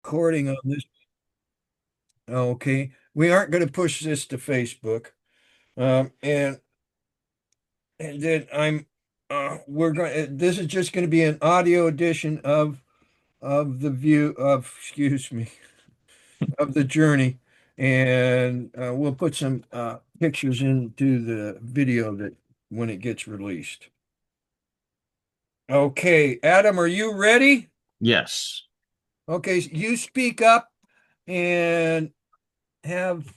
Recording on this. Okay, we aren't going to push this to Facebook. And then we're going. This is just going to be an audio edition of the view of, excuse me, of the journey, and we'll put some pictures into the video that when it gets released. Okay, Adam, are you ready? Yes. Okay, you speak up and have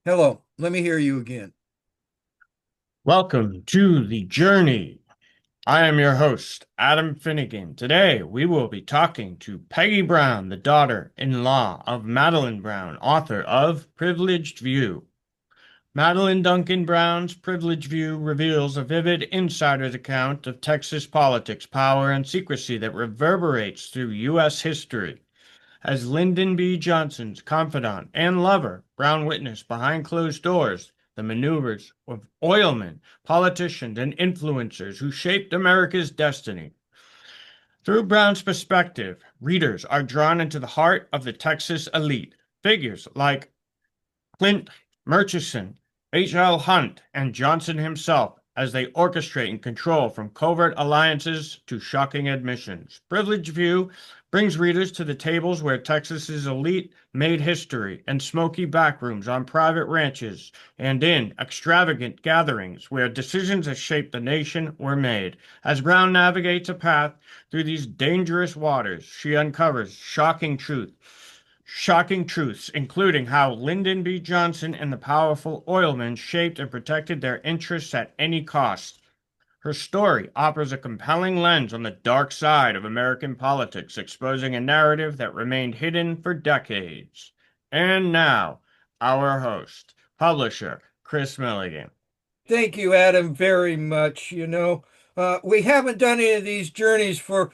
hello. Let me hear you again. Welcome to the journey. I am your host, Adam Finnegan. Today we will be talking to Peggy Brown, the daughter-in-law of Madeline Brown, author of Privileged View. Madeline Duncan Brown's Privileged View reveals a vivid insider's account of Texas politics, power, and secrecy that reverberates through U.S. history. As Lyndon B. Johnson's confidant and lover, Brown witnessed behind closed doors the maneuvers of oilmen, politicians, and influencers who shaped America's destiny. Through Brown's perspective, readers are drawn into the heart of the Texas elite. Figures like Clint Murchison, H.L. Hunt, and Johnson himself as they orchestrate and control from covert alliances to shocking admissions. Privileged View brings readers to the tables where Texas's elite made history and smoky backrooms on private ranches and in extravagant gatherings where decisions that shaped the nation were made. As Brown navigates a path through these dangerous waters, she uncovers shocking truths, including how Lyndon B. Johnson and the powerful oilmen shaped and protected their interests at any cost. Her story offers a compelling lens on the dark side of American politics, exposing a narrative that remained hidden for decades. And now, our host, publisher, Kris Millegan. Thank you, Adam, very much. We haven't done any of these journeys for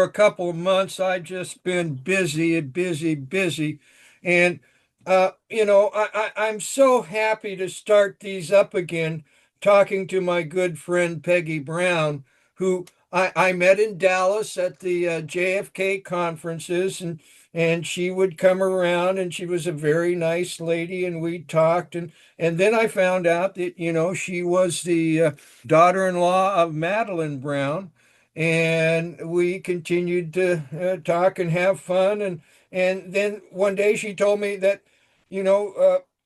a couple of months. I've just been busy and busy, busy, and I'm so happy to start these up again. Talking to my good friend Peggy Brown, who I met in Dallas at the JFK conferences, and she would come around, and she was a very nice lady, and we talked, and then I found out that, she was the daughter-in-law of Madeline Brown. And we continued to talk and have fun. And then one day she told me that,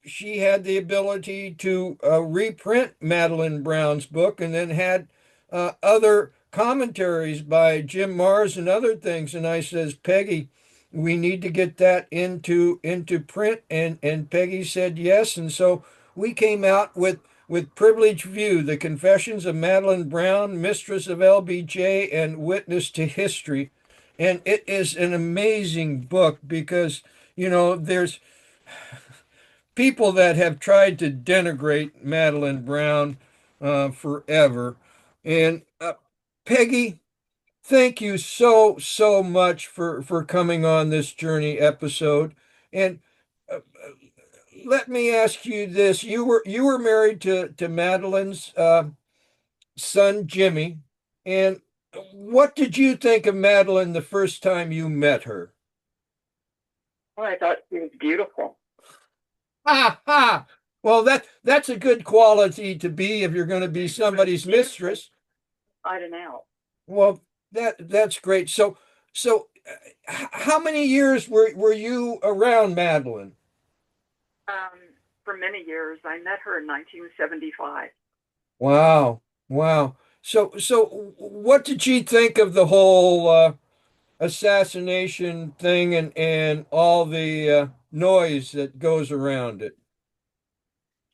she had the ability to reprint Madeline Brown's book and then had other commentaries by Jim Mars and other things. And I says, Peggy, we need to get that into print. And Peggy said yes. And so we came out with Privileged View, The Confessions of Madeline Brown, Mistress of LBJ, and Witness to History. And it is an amazing book because, there's people that have tried to denigrate Madeline Brown forever. And Peggy, thank you so, so much for coming on this journey episode. And uh, let me ask you this. You were married to Madeline's son Jimmy, and what did you think of Madeline the first time you met her? Well, I thought she was beautiful. Ha ha! Well, that's a good quality to be if you're going to be somebody's mistress. I don't know. Well, that's great. How many years were you around Madeline? For many years, I met her in 1975. Wow, wow. So what did she think of the whole assassination thing and all the noise that goes around it?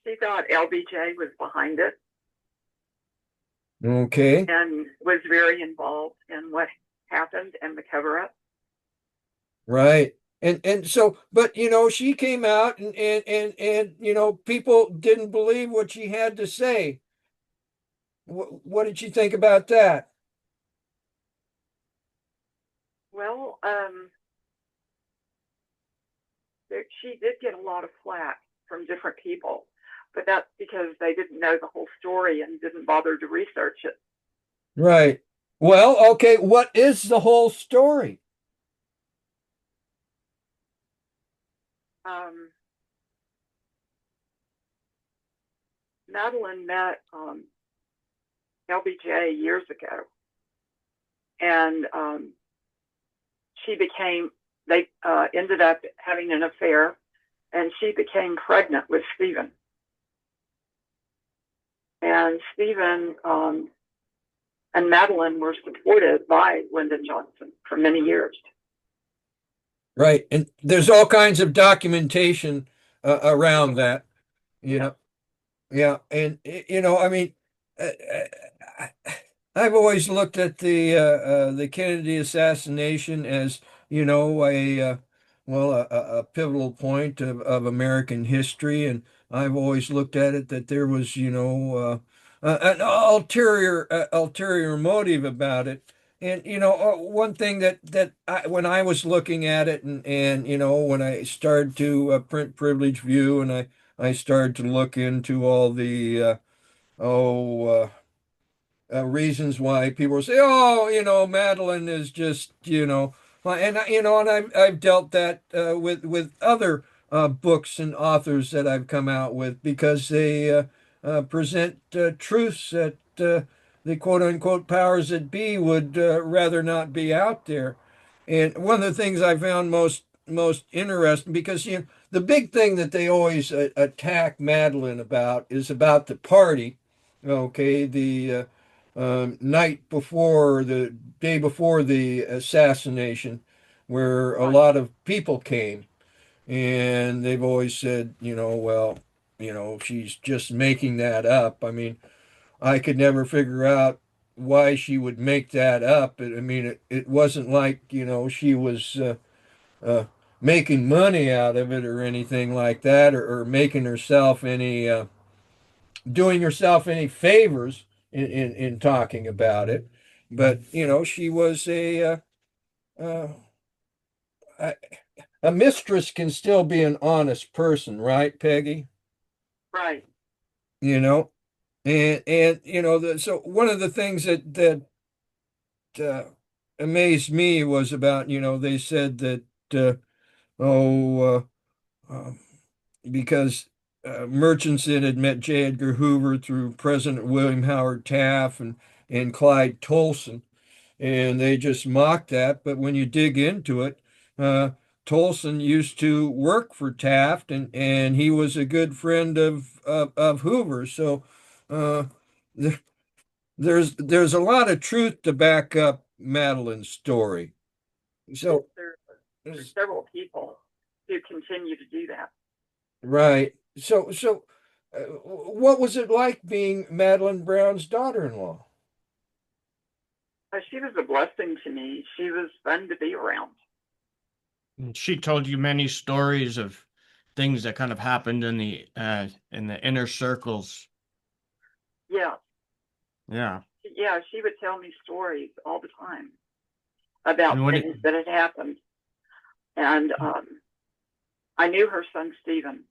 She thought LBJ was behind it Okay, and was very involved in what happened and the cover up. right. And so, but she came out and people didn't believe what she had to say. What did you think about that? Well, she did get a lot of flack from different people, but that's because they didn't know the whole story and didn't bother to research it. Right. Well, okay, what is the whole story? Madeline met LBJ years ago, and they ended up having an affair, and she became pregnant with Stephen. And Stephen and Madeline were supported by Lyndon Johnson for many years. Right. And there's all kinds of documentation around that. Yeah. Yeah. And, I mean, uh, uh, I've always looked at the Kennedy assassination as, a pivotal point of American history. And I've always looked at it that there was, an ulterior motive about it. And one thing when I was looking at it, and when I started to print Privilege View, and I started to look into all the oh reasons why people say, oh, Madeline is just, and I've dealt that with other books and authors that I've come out with, because they present truths that the quote unquote powers that be would rather not be out there. And one of the things I found most interesting, because the big thing that they always attack Madeline about is about the party. Okay, the night before, the day before the assassination, where a lot of people came, and they've always said, well, she's just making that up. I mean, I could never figure out why she would make that up. I mean, it wasn't like, she was uh, making money out of it or anything like that, or making herself doing herself any favors in talking about it. But, she was uh, a, a mistress can still be an honest person, right, Peggy? Right. You know, and so one of the things that uh, amazed me was about, they said that, oh, um, because Murchison had met J. Edgar Hoover through President William Howard Taft and Clyde Tolson, and they just mocked that. But when you dig into it, Tolson used to work for Taft, and he was a good friend of Hoover. So uh, there, there's a lot of truth to back up Madeline's story. So There's several people who continue to do that. right. So what was it like being Madeline Brown's daughter-in-law? She was a blessing to me. She was fun to be around. And she told you many stories of things that kind of happened in the inner circles. Yeah. Yeah. Yeah, she would tell me stories all the time about things that had happened. And I knew her son, Stephen.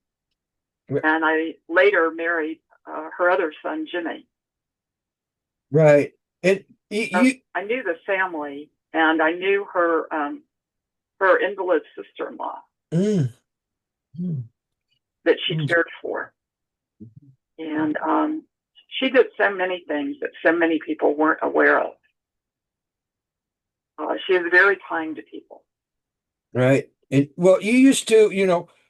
And I later married her other son, Jimmy. Right. And I knew the family, and I knew her invalid sister-in-law that she cared for. And she did so many things that so many people weren't aware of. She was very kind to people. Right. And well, you used to,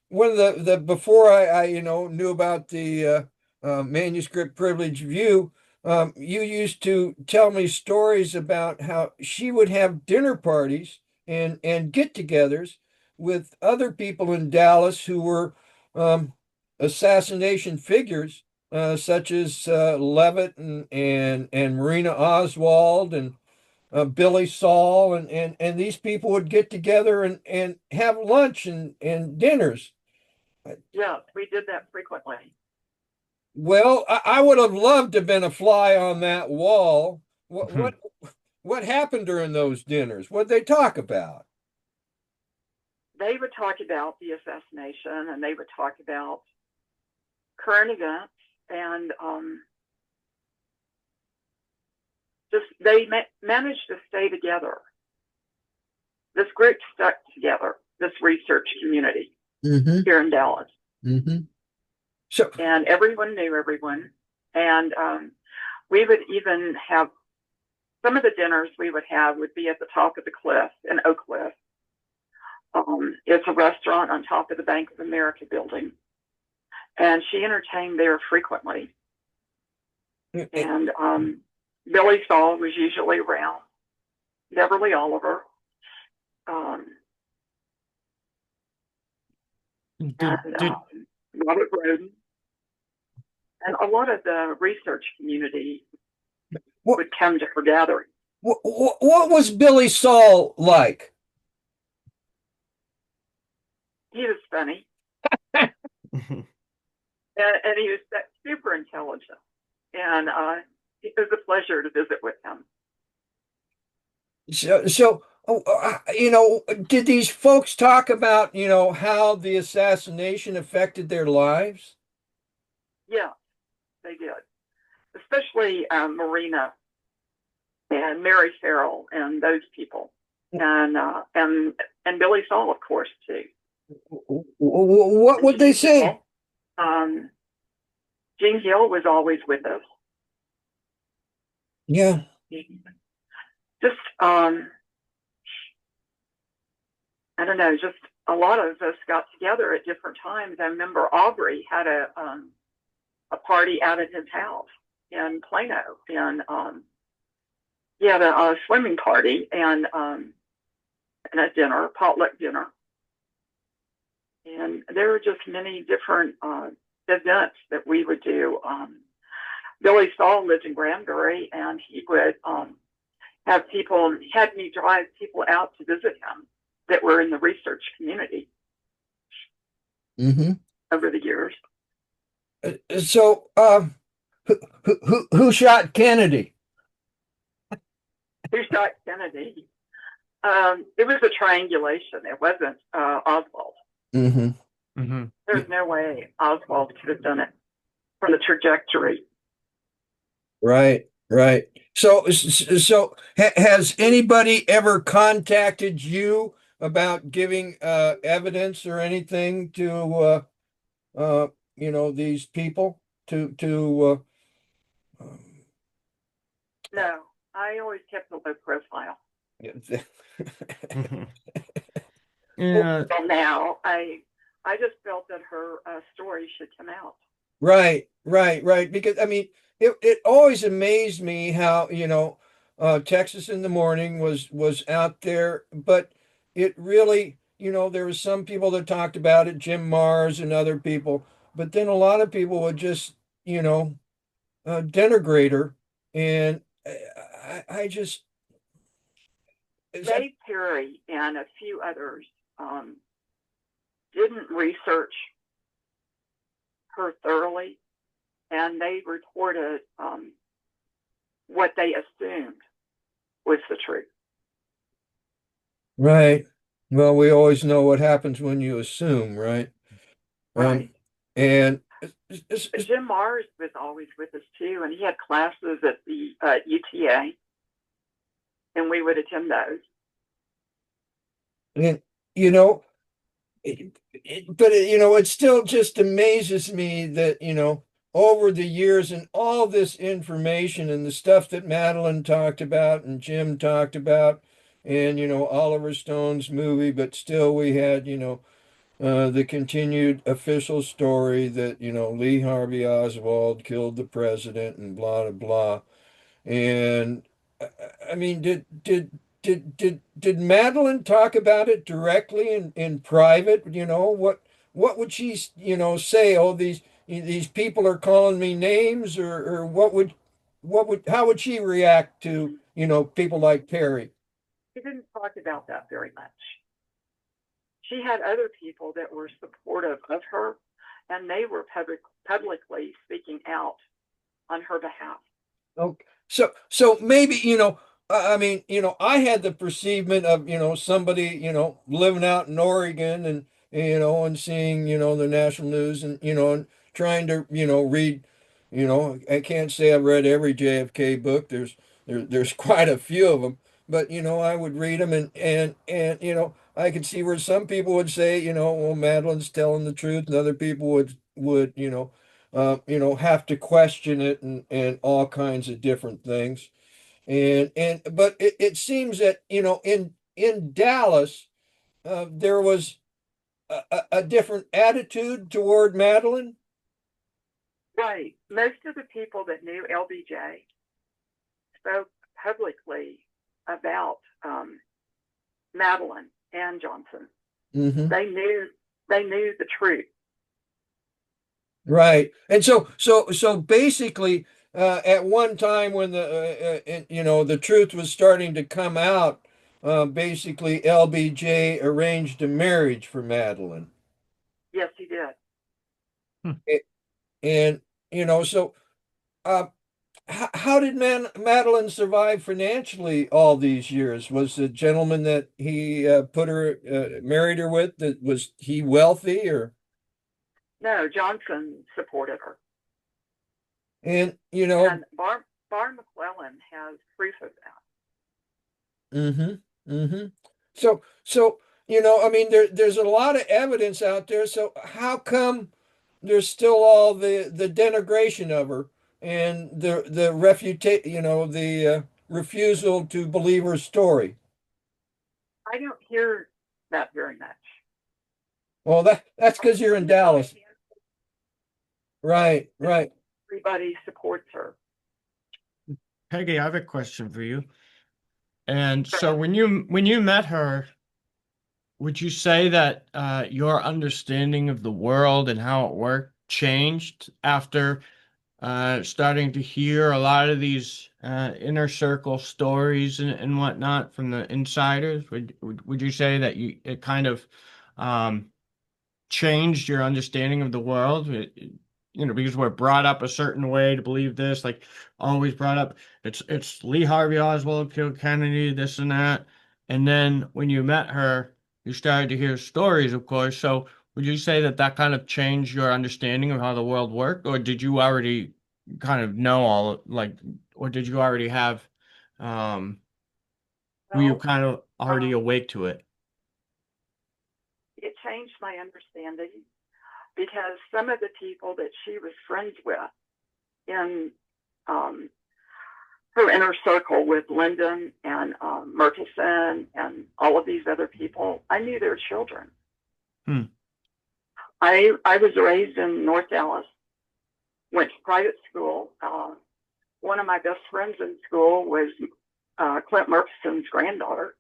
one of the before I knew about the manuscript Privilege View, you used to tell me stories about how she would have dinner parties and get-togethers with other people in Dallas who were assassination figures, such as Levitt and Marina Oswald and Billy Saul, and these people would get together and have lunch and dinners. Yeah, we did that frequently. Well, I would have loved to have been a fly on that wall. What happened during those dinners? What did they talk about? They would talk about the assassination, and they would talk about current events, and they managed to stay together. This group stuck together, this research community. Mm-hmm. here in Dallas. Mm-hmm. So, And everyone knew everyone. And we would even have some of the dinners we would have would be at the top of the cliff in Oak Cliff. It's a restaurant on top of the Bank of America building. And she entertained there frequently. And Billy Saul was usually around, Beverly Oliver, and Robert Roden, and a lot of the research community would come to her gathering. What was Billy Saul like? He was funny. and he was super intelligent. And it was a pleasure to visit with him. So, did these folks talk about, how the assassination affected their lives? Yeah, they did. Especially Marina and Mary Farrell and those people. And Billy Saul, of course, too. What would they say? Jean Hill was always with us. Yeah. Just, I don't know, just a lot of us got together at different times. I remember Aubrey had a party out at his house in Plano, and he had a swimming party and a dinner, potluck dinner. And there were just many different events that we would do. Billy Saul lived in Granbury, and he would had me drive people out to visit him that were in the research community over the years. So, who shot Kennedy? Who shot Kennedy? It was a triangulation. It wasn't Oswald. There's no way Oswald could have done it from the trajectory. Right. So has anybody ever contacted you about giving evidence or anything to these people to No, I always kept a low profile. Yeah. Well, now I just felt that her story should come out. Right. Because I mean, it always amazed me how, Texas in the Morning was out there, but it really, there was some people that talked about it, Jim Mars and other people, but then a lot of people would just, denigrate her, and I just. Dave Perry and a few others didn't research her thoroughly, and they reported what they assumed was the truth. Right. Well, we always know what happens when you assume, right? Right. And Jim Mars was always with us too, and he had classes at the UTA, and we would attend those. And it still just amazes me that over the years and all this information and the stuff that Madeline talked about and Jim talked about, and Oliver Stone's movie, but still we had the continued official story that Lee Harvey Oswald killed the president and blah blah blah. And I mean, did Madeline talk about it directly in private? What would she say? Oh, these people are calling me names, or how would she react to people like Perry? She didn't talk about that very much. She had other people that were supportive of her, and they were publicly speaking out on her behalf. Okay. So maybe, I mean, I had the perceivement of, somebody, living out in Oregon and, and seeing, the national news and, and trying to, read, I can't say I've read every JFK book. There's quite a few of them, but, I would read them and I could see where some people would say, well, Madeline's telling the truth, and other people would, have to question it and all kinds of different things. But it seems that, in Dallas, there was a different attitude toward Madeline. Right. Most of the people that knew LBJ spoke publicly about Madeline and Johnson. Mm-hmm. They knew the truth. Right. And so basically, at one time when the truth was starting to come out, basically LBJ arranged a marriage for Madeline. Yes, he did. A- And, so uh, how did Madeline survive financially all these years? Was the gentleman that he married her with, that was he wealthy or? No, Johnson supported her. And, And Barr McClellan has proof of that. mm-hmm, mm-hmm. So, I mean, there's a lot of evidence out there. So how come there's still all the denigration of her and the refusal to believe her story? I don't hear that very much. Well, that's because you're in Dallas. Right, right. Everybody supports her. Peggy, I have a question for you. And so when you met her, would you say that your understanding of the world and how it worked changed after starting to hear a lot of these inner circle stories and whatnot from the insiders? Would you say that it kind of um, changed your understanding of the world? Because we're brought up a certain way to believe this, like always brought up, it's Lee Harvey Oswald killed Kennedy, this and that. And then when you met her, you started to hear stories, of course. So would you say that that kind of changed your understanding of how the world worked, or did you already kind of know or did you already have, were you Well, kind of already awake to it? it changed my understanding because some of the people that she was friends with in her inner circle with Lyndon and Murchison and all of these other people, I knew their children. Hmm. I was raised in North Dallas, went to private school. One of my best friends in school was Clint Murchison's granddaughter.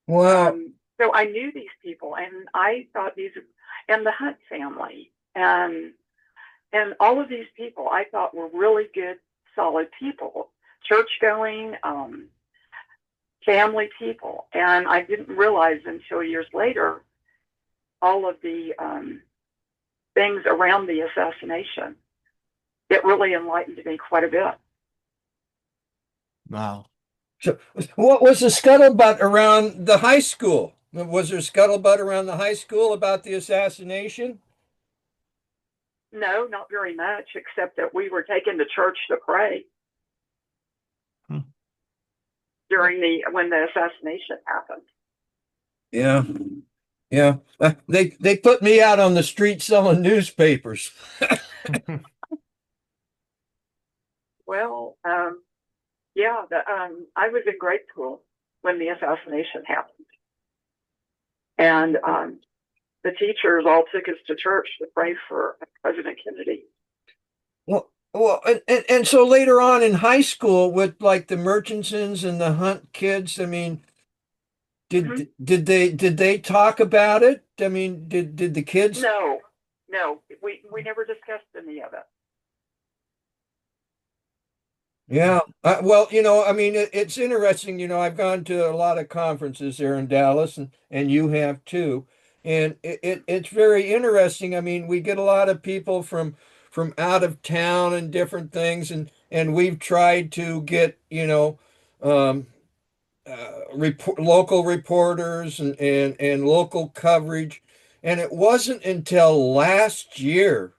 Wow. So I knew these people, and I thought and the Hunt family, and all of these people I thought were really good, solid people, church-going, family people. And I didn't realize until years later all of the things around the assassination. It really enlightened me quite a bit. Wow. So what was the scuttlebutt around the high school? Was there scuttlebutt around the high school about the assassination? No, not very much, except that we were taken to church to pray when the assassination happened. Yeah, yeah. They put me out on the street selling newspapers. Well, yeah, I was in grade school when the assassination happened, and the teachers all took us to church to pray for President Kennedy. Well, and so later on in high school with like the Murchisons and the Hunt kids, I mean, did they talk about it? I mean, did the kids? No, we never discussed any of it. Yeah. Well, I mean, it's interesting. I've gone to a lot of conferences there in Dallas, and you have too. And it's very interesting. I mean, we get a lot of people from out of town and different things, and we've tried to get, um, local reporters and local coverage. And it wasn't until last year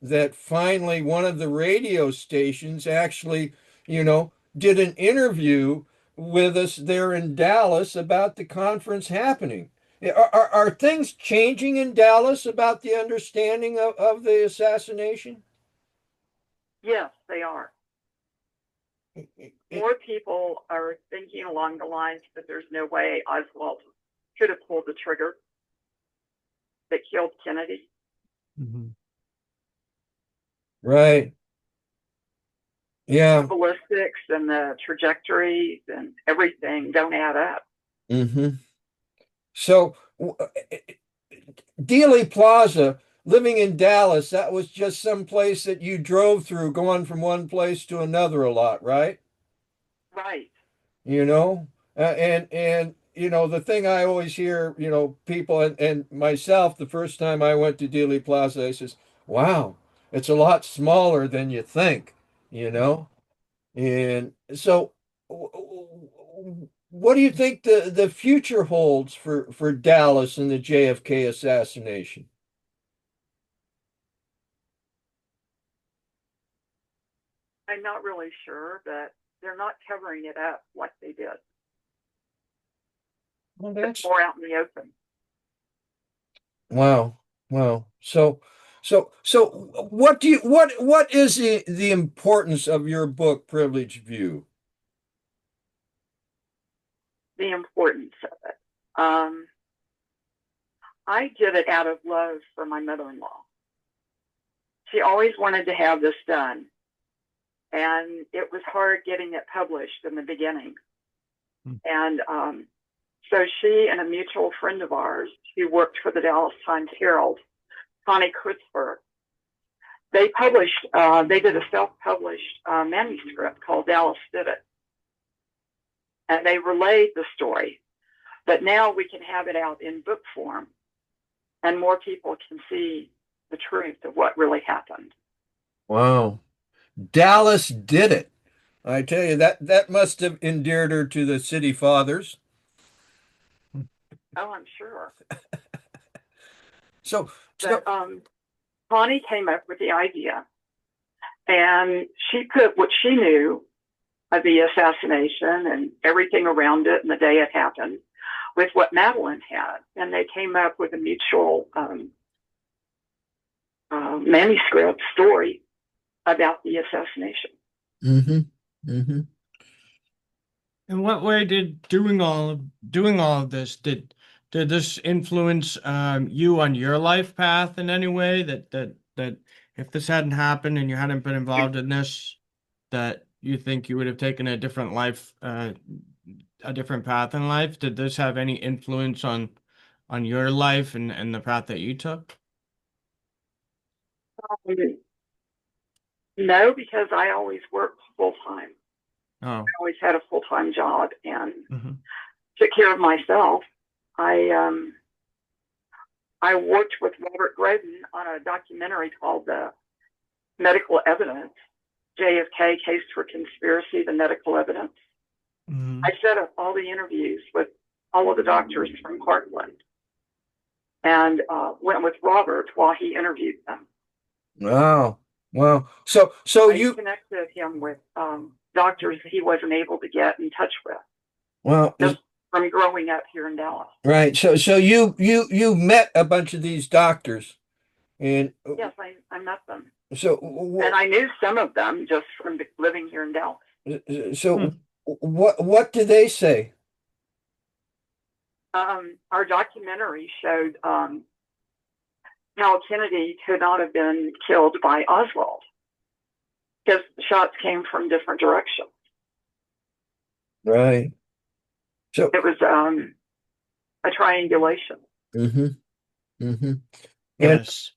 that finally one of the radio stations actually, did an interview with us there in Dallas about the conference happening. Are things changing in Dallas about the understanding of the assassination? Yes, they are. More people are thinking along the lines that there's no way Oswald could have pulled the trigger that killed Kennedy. Mm-hmm. Right. Yeah. The ballistics and the trajectories and everything don't add up. Mm-hmm. So, Dealey Plaza, living in Dallas, that was just some place that you drove through, going from one place to another a lot, right? Right. You know, and you know the thing I always hear, you know, people and myself, the first time I went to Dealey Plaza, I says, "Wow, it's a lot smaller than you think," you know. And so, what do you think the future holds for Dallas and the JFK assassination? I'm not really sure, but they're not covering it up like they did. Well, It's that's more out in the open. wow, wow. So, what do you what is the importance of your book, Privileged View? The importance of it. I did it out of love for my mother-in-law. She always wanted to have this done, and it was hard getting it published in the beginning. And so she and a mutual friend of ours who worked for the Dallas Times Herald, Connie Kritzberg, they did a self-published manuscript called Dallas Did It. And they relayed the story. But now we can have it out in book form, and more people can see the truth of what really happened. Wow. Dallas did it. I tell you that must have endeared her to the city fathers. Oh, I'm sure. So, But Connie came up with the idea, and she put what she knew of the assassination and everything around it and the day it happened with what Madeline had. And they came up with a mutual manuscript story about the assassination. mm-hmm, mm-hmm. In what way did doing all of this did this influence you on your life path in any way that if this hadn't happened and you hadn't been involved in this, that you think you would have taken a different life, a different path in life? Did this have any influence on your life and the path that you took? No, because I always worked full time. Oh, I always had a full time job and mm-hmm. took care of myself. I worked with Robert Groden on a documentary called The Medical Evidence, JFK Case for Conspiracy, The Medical Evidence. Mm-hmm. I set up all the interviews with all of the doctors from Parkland and went with Robert while he interviewed them. Wow. Wow. So I you connected him with doctors he wasn't able to get in touch with. well Just from growing up here in Dallas. right. So you met a bunch of these doctors and Yes, I met them. so and I knew some of them just from living here in Dallas. So what did they say? Our documentary showed how Kennedy could not have been killed by Oswald because the shots came from different directions. Right. So it was a triangulation. mm-hmm, mm-hmm. Yes.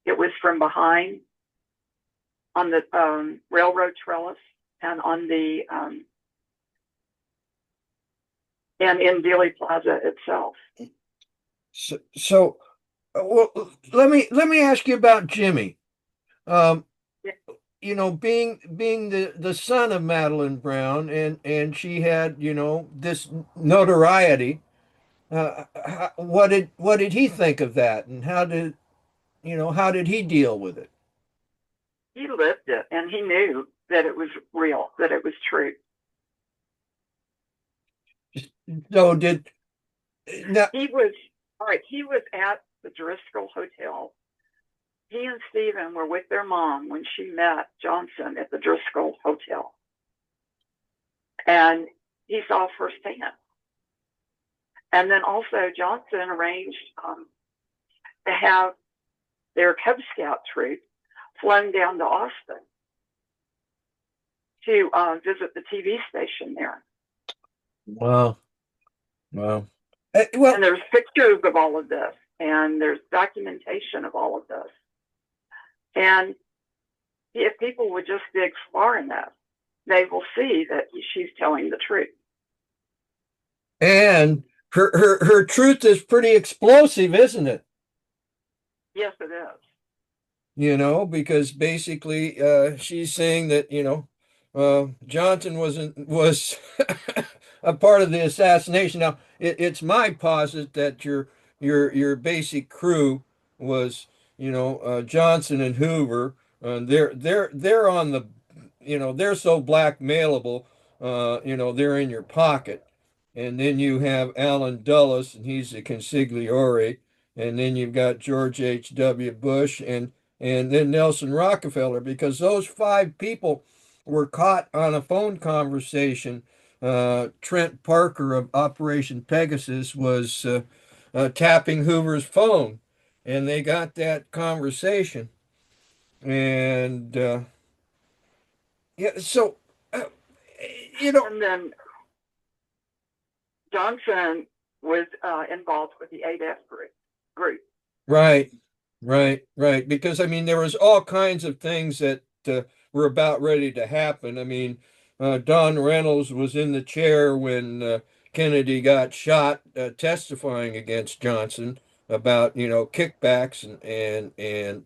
It was from behind on the railroad trellis and on the and in Dealey Plaza itself. So well, let me ask you about Jimmy. Yeah. You know, being the son of Madeline Brown, and she had, you know, this notoriety. What did he think of that, and how did he deal with it? he lived it, and he knew that it was real, that it was true. So he was He was at the Driscoll Hotel. He and Stephen were with their mom when she met Johnson at the Driscoll Hotel, and he saw firsthand. And then also Johnson arranged to have their Cub Scout troop flown down to Austin to visit the TV station there. Wow. And there's pictures of all of this, and there's documentation of all of this. And if people would just dig far enough, they will see that she's telling the truth. And her truth is pretty explosive, isn't it? Yes, it is. Because basically she's saying that, Johnson was a part of the assassination. Now, it's my posit that your basic crew was, Johnson and Hoover. They're on the, they're so blackmailable. They're in your pocket. And then you have Alan Dulles, and he's a consigliere. And then you've got George H.W. Bush and then Nelson Rockefeller, because those 5 people were caught on a phone conversation. Trent Parker of Operation Pegasus was tapping Hoover's phone, and they got that conversation. And so And then Johnson was involved with the 8F group. Right. Because, I mean, there was all kinds of things that were about ready to happen. I mean, Don Reynolds was in the chair when Kennedy got shot, testifying against Johnson about, kickbacks and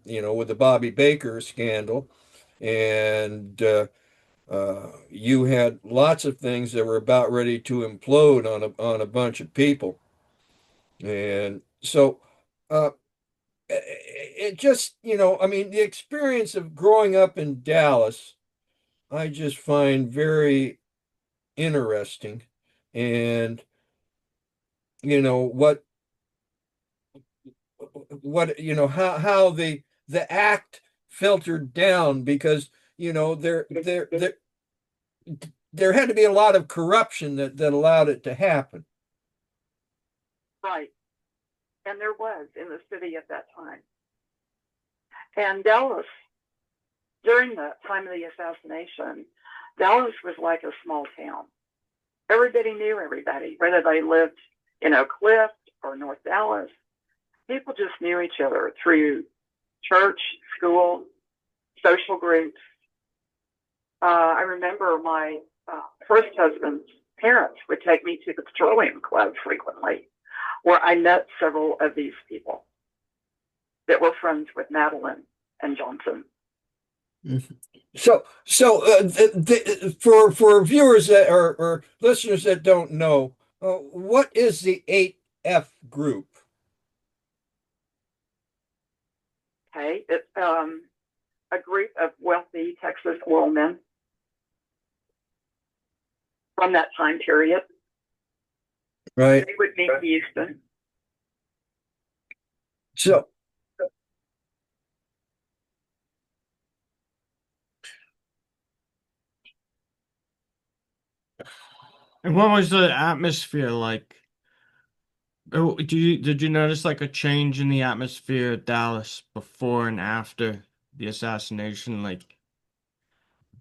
with the Bobby Baker scandal. And you had lots of things that were about ready to implode on a bunch of people. And so it just, I mean, the experience of growing up in Dallas, I just find very interesting. And, how the act filtered down, because, there had to be a lot of corruption that allowed it to happen. Right. And there was in the city at that time. And Dallas, during the time of the assassination, Dallas was like a small town. Everybody knew everybody, whether they lived in Oak Cliff or North Dallas. People just knew each other through church, school, social groups. I remember my first husband's parents would take me to the Petroleum Club frequently, where I met several of these people that were friends with Madeline and Johnson. So for viewers that or listeners that don't know, what is the 8F group? Okay, it's a group of wealthy Texas oilmen from that time period. Right. They would meet in Houston. So, and what was the atmosphere like? Oh, did you notice like a change in the atmosphere at Dallas before and after the assassination?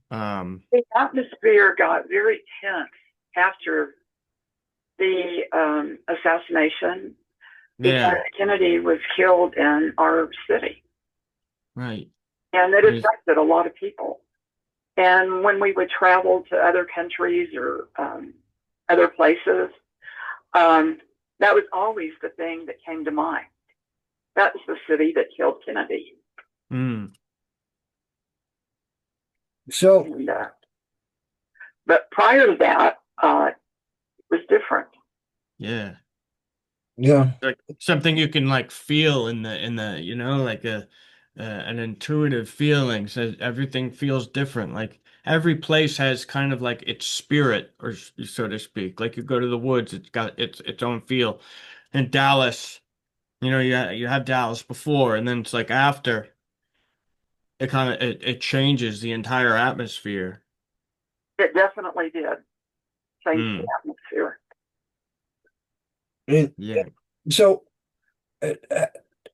The atmosphere got very tense after the assassination, because Kennedy was killed in our city. Right. And it affected a lot of people. And when we would travel to other countries or other places, that was always the thing that came to mind. That was the city that killed Kennedy. Mm. So, and, but prior to that, it was different. Yeah. Yeah. Like something you can like feel in the like an intuitive feeling. So everything feels different. Like every place has kind of like its spirit, or so to speak. Like you go to the woods, it's got its own feel. In Dallas, you have Dallas before, and then it's like after it changes the entire atmosphere. It definitely did change the Mm, atmosphere. And yeah. so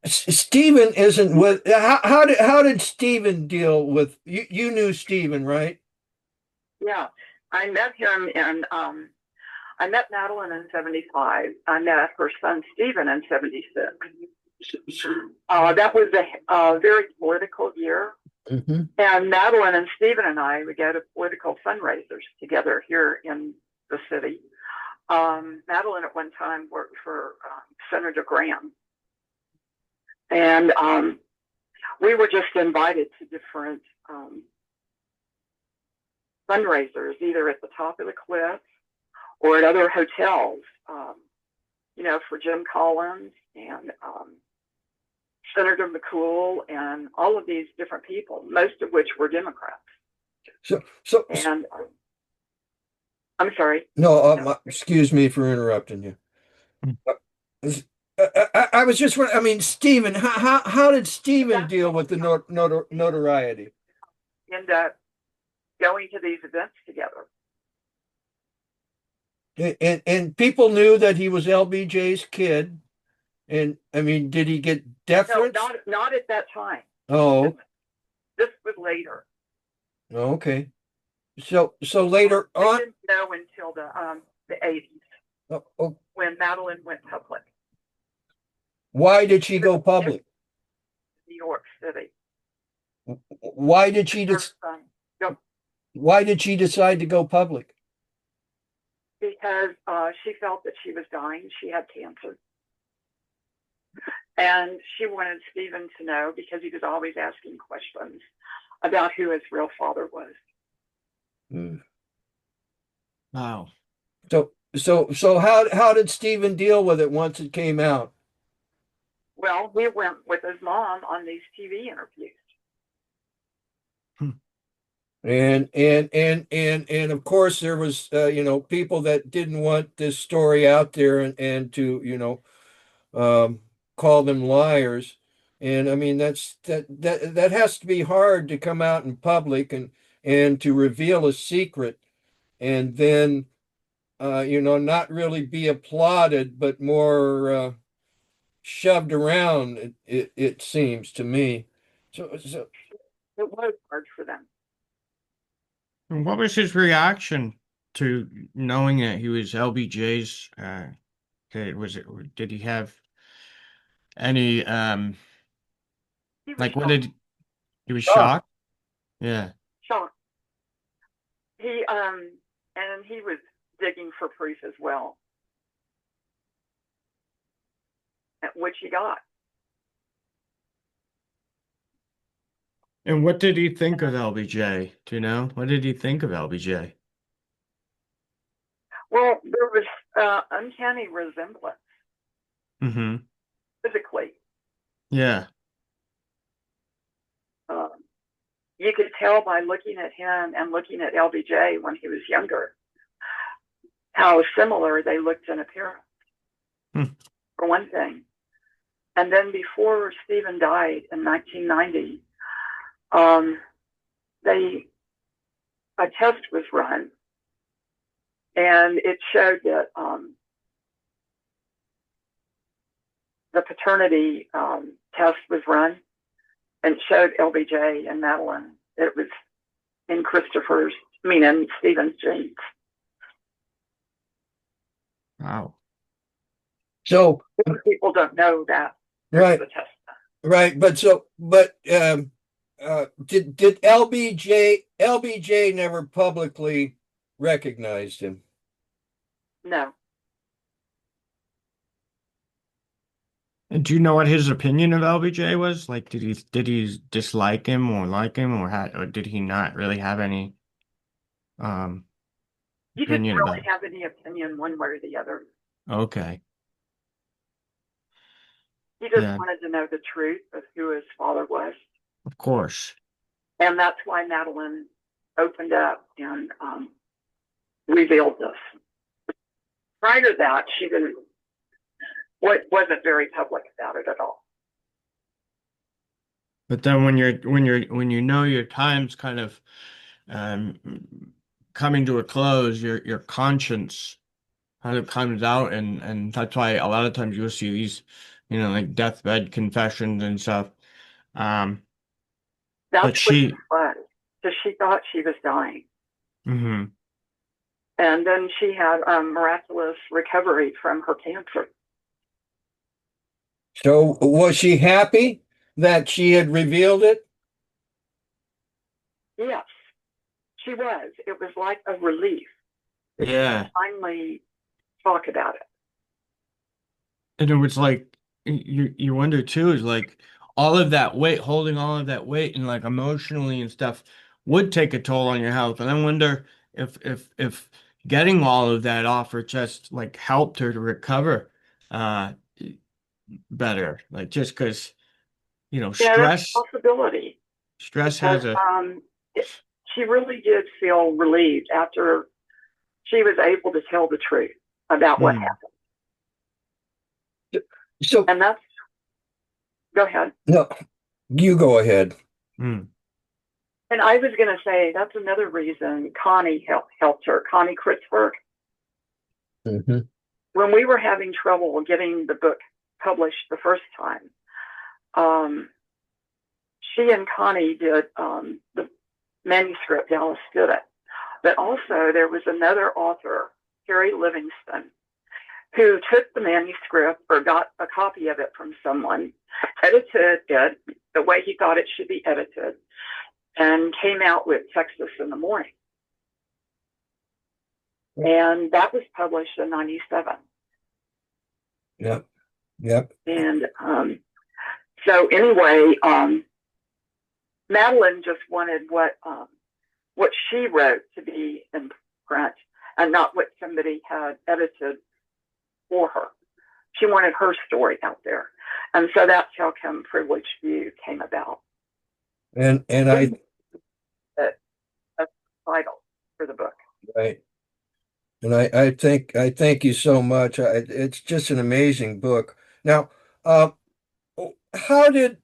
Stephen isn't with. How did Stephen deal with you? You knew Stephen, right? Yeah, I met him in. I met Madeline in '75. I met her son Stephen in '76. That was a very political year. Mm-hmm. And Madeline and Stephen and I would go to political fundraisers together here in the city. Madeline at one time worked for Senator Graham. And we were just invited to different fundraisers, either at the top of the cliff or at other hotels, for Jim Collins and Senator McCool and all of these different people, most of which were Democrats. And I'm sorry. No, excuse me for interrupting you. I was just wondering, I mean, Stephen, how did Stephen deal with the notoriety? End up going to these events together. And people knew that he was LBJ's kid. And I mean, did he get deference? No, not at that time. Oh, this was later. Okay. So later They on, didn't know until the 80s when Madeline went public. Why did she go public? New York City. Why did she Why did she decide to go public? Because she felt that she was dying. She had cancer. And she wanted Stephen to know, because he was always asking questions about who his real father was. Wow. So how did Stephen deal with it once it came out? Well, we went with his mom on these TV interviews. And of course there was people that didn't want this story out there and to call them liars. And I mean that has to be hard to come out in public and to reveal a secret and then not really be applauded but more shoved around, it seems to me. So it was hard for them. What was his reaction to knowing that he was LBJ's kid? Did he have any like what did he was shocked? Yeah. Shocked. He and he was digging for proof as well, which he got. And what did he think of LBJ? Do you know? What did he think of LBJ? Well, there was uncanny resemblance. Mm-hmm. Physically. Yeah. You could tell by looking at him and looking at LBJ when he was younger how similar they looked in appearance, for one thing. And then before Stephen died in 1990, a test was run, and it showed that the paternity test was run, and it showed LBJ and Madeline. It was in in Stephen's genes. Wow. So people don't know that. Right. The test. Right. But did LBJ never publicly recognized him? No. And do you know what his opinion of LBJ was? Like, did he dislike him or like him, or did he not really have any He didn't opinion really about it? have any opinion one way or the other. Okay. He just Yeah, wanted to know the truth of who his father was. of course. And that's why Madeline opened up and revealed this. Prior to that, she wasn't very public about it at all. But then when you know your time's kind of um, coming to a close, your conscience kind of comes out, and that's why a lot of times you'll see these, like deathbed confessions and stuff. Um, That's but what it she, was. Because she thought she was dying. mhm. And then she had a miraculous recovery from her cancer. So was she happy that she had revealed it? Yes, she was. It was like a relief that she Yeah. could finally talk about it. And it was like you wonder too, is like all of that weight, holding all of that weight and like emotionally and stuff would take a toll on your health. And I wonder if getting all of that off or just like helped her to recover uh better. Like just because, Yeah, that's a possibility stress because has a she really did feel relieved after she was able to tell the truth about what mm, happened. So And that's, go ahead. no, you go ahead. mm, And I was going to say that's another reason Connie helped her, Connie Kritzberg. Mm-hmm. When we were having trouble getting the book published the first time, she and Connie did the manuscript. Dallas did it. But also there was another author, Harry Livingston, who took the manuscript or got a copy of it from someone, edited it the way he thought it should be edited, and came out with Texas in the Morning. And that was published in 97. Yep. Yep. And so anyway, Madeline just wanted what she wrote to be in print and not what somebody had edited for her. She wanted her story out there. And so that's how come Privileged View came about. And I A title for the book. right. And I thank you so much. It's just an amazing book. Now, uh, how did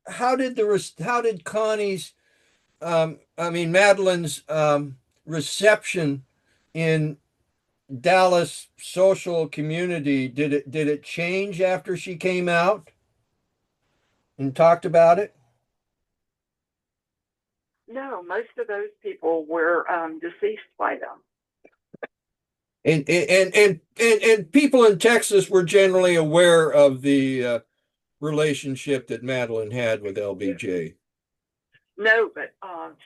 how did Connie's I mean Madeline's reception in Dallas social community, did it change after she came out and talked about it? No, most of those people were deceased by them. And people in Texas were generally aware of the relationship that Madeline had with LBJ. No, but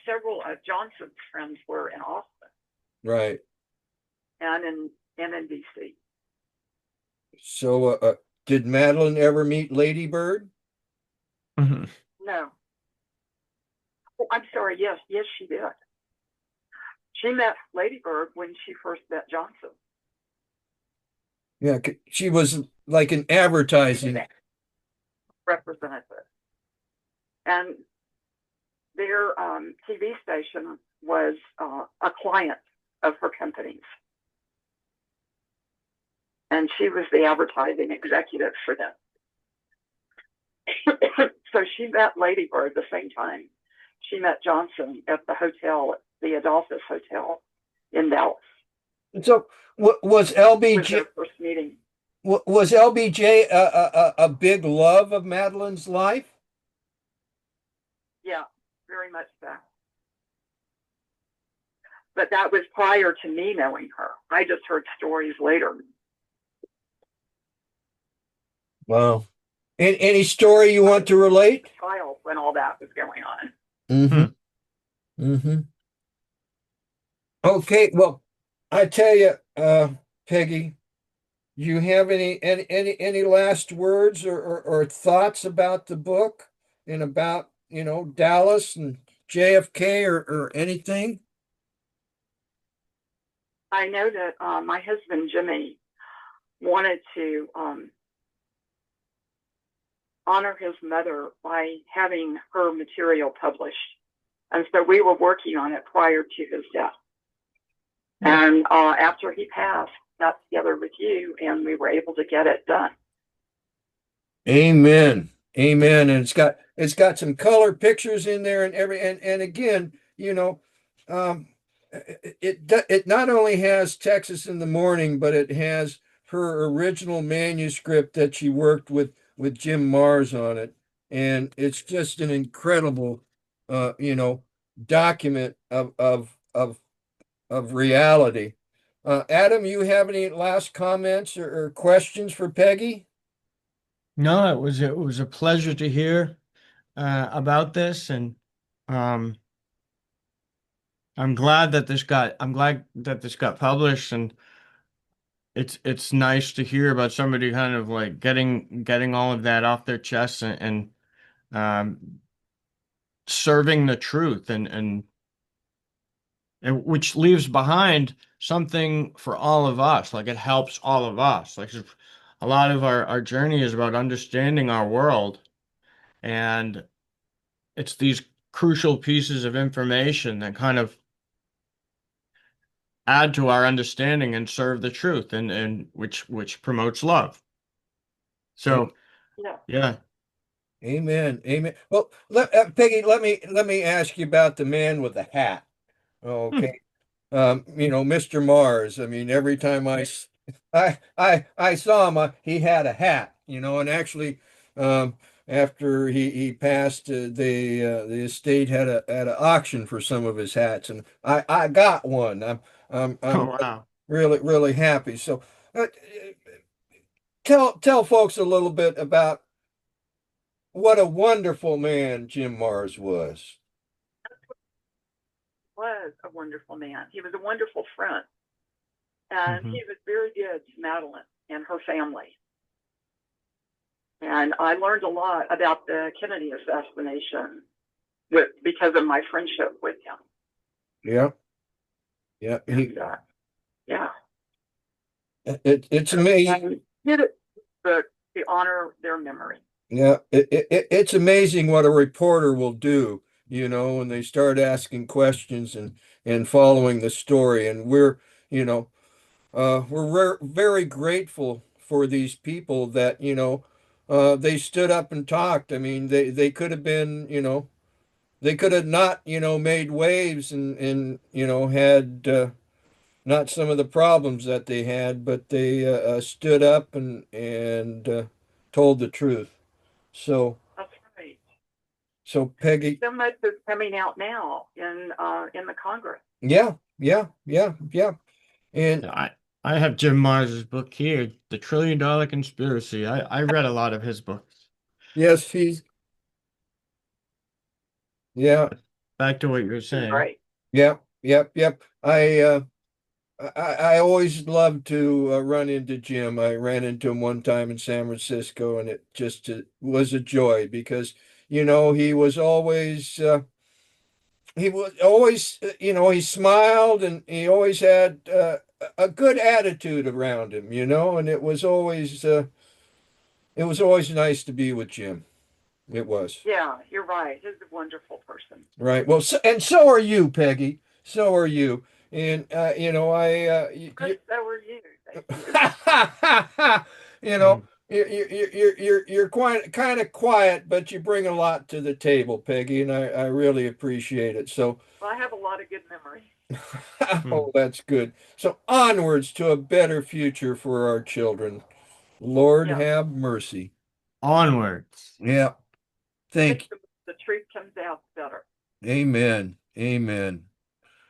several of Johnson's friends were in Austin Right. and in DC. So, did Madeline ever meet Lady Bird? mhm. No. Oh, I'm sorry. Yes, she did. She met Lady Bird when she first met Johnson. Yeah, she was like an advertising Representative. And their TV station was a client of her company's. And she was the advertising executive for them. So she met Lady Bird the same time she met Johnson at the hotel, the Adolphus Hotel in Dallas. So, was LBJ was their first meeting? Was LBJ a big love of Madeline's life? Yeah, very much so. But that was prior to me knowing her. I just heard stories later. Wow. Any story you want to relate? Child when all that was going on. Mm-hmm. Mm-hmm. Okay, well, I tell you, Peggy, you have any last words or thoughts about the book and about, Dallas and JFK or anything? I know that my husband Jimmy wanted to honor his mother by having her material published. And so we were working on it prior to his death. And after he passed, got together with you, and we were able to get it done. Amen. Amen. And it's got some color pictures in there and again, it not only has Texas in the Morning, but it has her original manuscript that she worked with Jim Mars on it. And it's just an incredible document of reality. Adam, you have any last comments or questions for Peggy? No, it was a pleasure to hear about this, and um, I'm glad that this got published, and it's nice to hear about somebody kind of like getting all of that off their chest and serving the truth and which leaves behind something for all of us. Like it helps all of us. Like a lot of our journey is about understanding our world, and it's these crucial pieces of information that kind of add to our understanding and serve the truth and which promotes love. So yeah. Amen. Amen. Well, Peggy, let me ask you about the man with the hat. Hmm. Okay. Mr. Mars. I mean, every time I saw him, he had a hat, and actually, after he passed, the estate had an auction for some of his hats, and I got one. I'm Oh wow. really happy. So, tell folks a little bit about what a wonderful man Jim Mars was. Was a wonderful man. He was a wonderful friend. And Hmm. he was very good to Madeline and her family. And I learned a lot about the Kennedy assassination because of my friendship with him. Yeah. Yeah. Yeah. It's amazing. And he did it to honor their memory. Yeah, it's amazing what a reporter will do, when they start asking questions and following the story. And we're very grateful for these people that, they stood up and talked. I mean, they could have been, they could have not, made waves and had not some of the problems that they had, but they stood up and told the truth. So, That's right. so Peggy, So much is coming out now in the Congress. yeah, and I have Jim Mars's book here, The $1 Trillion Conspiracy. I read a lot of his books. yes, yeah, Back to what you were saying. Right. yep. I always loved to run into Jim. I ran into him one time in San Francisco, and it just was a joy because he was always he smiled and he always had a good attitude around him, and it was always nice to be with Jim. It was. Yeah, you're right. He's a wonderful person. Right. Well, so are you, Peggy. So are you. And So are you. you Mm. know, you're quite kind of quiet, but you bring a lot to the table, Peggy, and I really appreciate it. So, Well, I have a lot of good memories. Mm. oh, that's good. So onwards to a better future for our children. Lord Yeah. have mercy. Onwards. Yeah. Thank The truth comes out better. Amen. Amen.